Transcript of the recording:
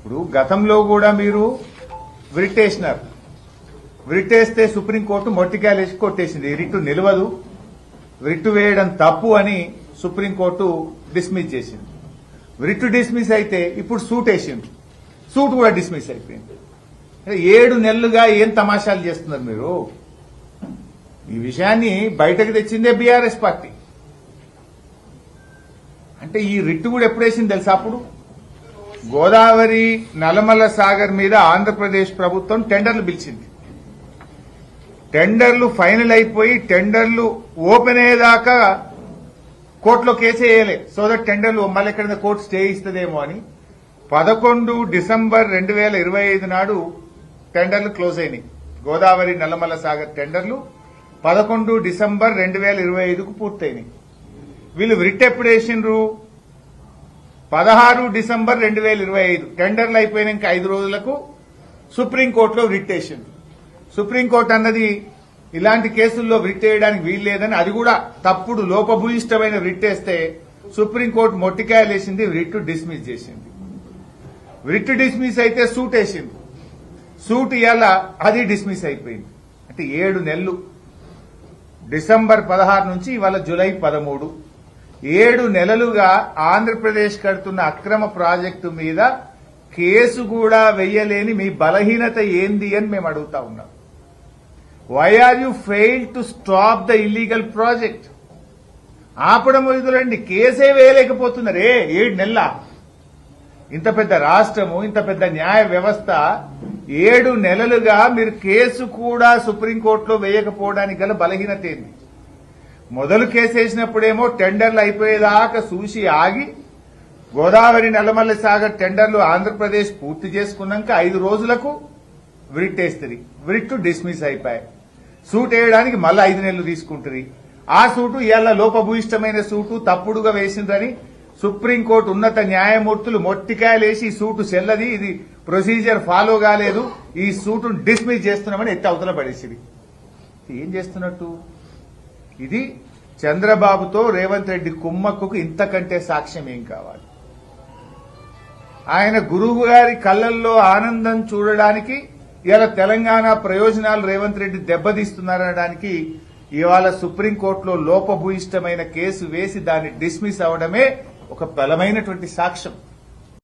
ఇప్పుడు గతంలో కూడా మీరు విరిటేసినారు. విరిటేస్తే సుప్రీంకోర్టు మొట్టికాయలేసి కొట్టేసింది. రిట్టు నిలవదు, రిట్టు వేయడం తప్పు అని సుప్రీంకోర్టు డిస్మిస్ చేసింది. రిట్టు డిస్మిస్ అయితే ఇప్పుడు సూట్ వేసింది, సూట్ కూడా డిస్మిస్ అయిపోయింది. 7 నెలలుగా ఏం తమాషాలు చేస్తున్నారు మీరు? ఈ విషయాన్ని బయటకు తెచ్చిందే బీఆర్ఎస్ పార్టీ. అంటే ఈ రిట్టు కూడా ఎప్పుడు వేసింది తెలుసా? అప్పుడు గోదావరి నల్లమల సాగర్ మీద ఆంధ్రప్రదేశ్ ప్రభుత్వం టెండర్లు పిలిచింది. టెండర్లు ఫైనల్ అయిపోయి టెండర్లు ఓపెన్ అయ్యేదాకా కోర్టులో కేసు వేయలే. సో దట్ టెండర్లు మళ్ళీ ఎక్కడైనా కోర్టు స్టే ఇస్తుందేమో అని 11 డిసెంబర్ 2025 నాడు టెండర్లు క్లోజ్ అయినాయి. గోదావరి నల్లమల సాగర్ టెండర్లు 11 డిసెంబర్ 2025కు పూర్తయినాయి. వీళ్ళు రిట్ ఎప్పుడు వేసిండ్రు? 16 డిసెంబర్ 2025 టెండర్లు అయిపోయినాక 5 రోజులకు సుప్రీంకోర్టులో రిట్ వేసింది. సుప్రీంకోర్టు అన్నది ఇలాంటి కేసుల్లో రిట్ వేయడానికి వీలు లేదని, అది కూడా తప్పుడు లోపభూయిష్టమైన రిట్ వేస్తే సుప్రీంకోర్టు మొట్టికాయలేసింది, రిట్ డిస్మిస్ చేసింది. రిట్ డిస్మిస్ అయితే సూట్ వేసింది, సూట్ ఇవాళ అది డిస్మిస్ అయిపోయింది. అంటే 7 నెలలు, డిసెంబర్ 16 నుంచి ఇవాళ జులై 13, 7 నెలలుగా ఆంధ్రప్రదేశ్ కడుతున్న అక్రమ ప్రాజెక్టు మీద కేసు కూడా వెయ్యలేని మీ బలహీనత ఏంది అని మేము అడుగుతా ఉన్నాం. Why are you fail to stop the illegal project? ఆపడం వదులండి, కేసే వేయలేకపోతున్నారే 7 నెలల. ఇంత పెద్ద రాష్ట్రము, ఇంత పెద్ద న్యాయ వ్యవస్థ 7 నెలలుగా మీరు కేసు కూడా సుప్రీంకోర్టులో వేయకపోవడానికి గల బలహీనత ఏంది? మొదలు కేసు వేసినప్పుడేమో టెండర్లు అయిపోయేదాకా చూసి ఆగి, గోదావరి నల్లమల్ల సాగర్ టెండర్లు ఆంధ్రప్రదేశ్ పూర్తి చేసుకున్నాక 5 రోజులకు విరిట్ వేస్తుంది, విరిట్ డిస్మిస్ అయిపోయాయి. సూట్ వేయడానికి మళ్ళీ 5 నెలలు తీసుకుంటుంది. ఆ సూటు ఇవాళ లోపభూయిష్టమైన సూటు తప్పుడుగా వేసిందని సుప్రీంకోర్టు ఉన్నత న్యాయమూర్తులు మొట్టికాయలేసి ఈ సూటు చెల్లది, ఇది ప్రొసీజర్ ఫాలో కాలేదు, ఈ సూటును డిస్మిస్ చేస్తున్నామని ఎత్తి అవతల పడేసింది. ఏం చేస్తున్నట్టు? ఇది చంద్రబాబుతో రేవంత్ రెడ్డి కుమ్మక్కుకు ఇంతకంటే సాక్ష్యం ఏం కావాలి? ఆయన గురువు గారి కళ్లల్లో ఆనందం చూడడానికి ఇవాళ తెలంగాణ ప్రయోజనాలు రేవంత్ రెడ్డి దెబ్బతీస్తున్నారనడానికి ఇవాళ సుప్రీంకోర్టులో లోపభూయిష్టమైన కేసు వేసి దాన్ని డిస్మిస్ అవడమే ఒక బలమైనటువంటి సాక్ష్యం.